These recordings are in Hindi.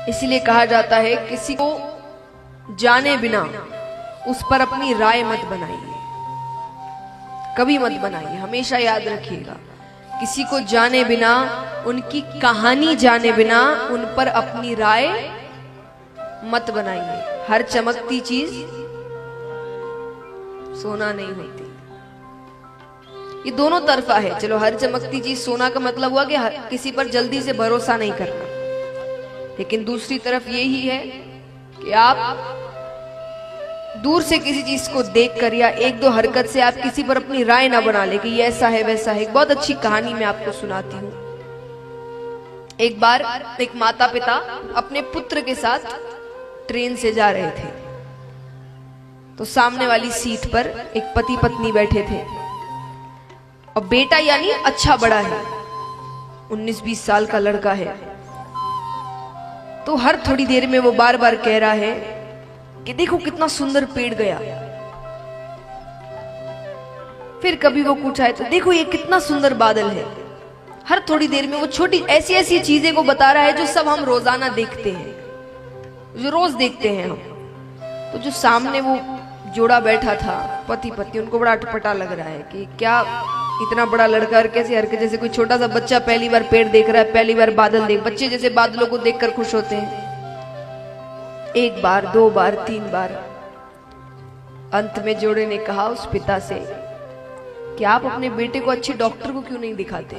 इसीलिए कहा जाता है किसी को जाने बिना उस पर अपनी राय मत बनाइए, कभी मत बनाइए। हमेशा याद रखिएगा, किसी को जाने बिना, उनकी कहानी जाने बिना उन पर अपनी राय मत बनाइए। हर चमकती चीज सोना नहीं होती। ये दोनों तरफा है। चलो, हर चमकती चीज सोना का मतलब हुआ कि किसी पर जल्दी से भरोसा नहीं करना, लेकिन दूसरी तरफ यही है कि आप दूर से किसी चीज को देखकर या एक दो हरकत से आप किसी पर अपनी राय ना बना ले कि ये ऐसा है वैसा है। एक बहुत अच्छी कहानी मैं आपको सुनाती हूँ। एक बार एक माता पिता अपने पुत्र के साथ ट्रेन से जा रहे थे, तो सामने वाली सीट पर एक पति पत्नी बैठे थे और बेटा यानी अच्छा बड़ा है, 19-20 साल का लड़का है। तो हर थोड़ी देर में वो बार बार कह रहा है कि देखो कितना सुंदर पेड़ गया। फिर कभी वो कुछ आए तो देखो ये कितना सुंदर बादल है। हर थोड़ी देर में वो छोटी ऐसी ऐसी चीजें को बता रहा है जो सब हम रोजाना देखते हैं, जो रोज देखते हैं हम। तो जो सामने वो जोड़ा बैठा था, पति पत्नी, उनको बड़ा अटपटा लग रहा है कि क्या इतना बड़ा लड़का और कैसे हरकत, जैसे कोई छोटा सा बच्चा पहली बार पेड़ देख रहा है, पहली बार बादल देख। बच्चे जैसे बादलों को देखकर खुश होते हैं, एक बार, दो बार, 3 बार। अंत में जोड़े ने कहा उस पिता से कि आप अपने बेटे को अच्छे डॉक्टर को क्यों नहीं दिखाते।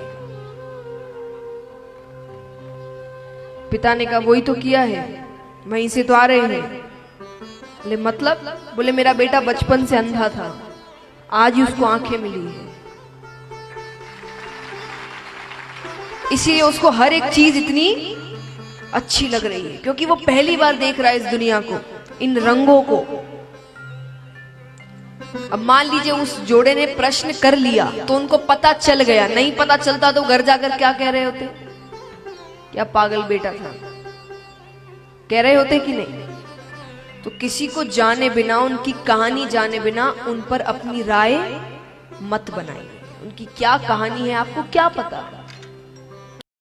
पिता ने कहा वही तो किया है, वहीं से तो आ रहे हैं। बोले मतलब? बोले मेरा बेटा बचपन से अंधा था, आज ही उसको आंखें मिली है, इसलिए उसको हर एक चीज इतनी अच्छी लग रही है, क्योंकि वो पहली बार देख रहा है इस दुनिया को, इन रंगों को। अब मान लीजिए उस जोड़े ने प्रश्न कर लिया तो उनको पता चल गया, नहीं पता चलता तो घर जाकर क्या कह रहे होते? क्या पागल बेटा था, कह रहे होते कि नहीं? तो किसी को जाने बिना, उनकी कहानी जाने बिना उन पर अपनी राय मत बनाइए। उनकी क्या कहानी है आपको क्या पता?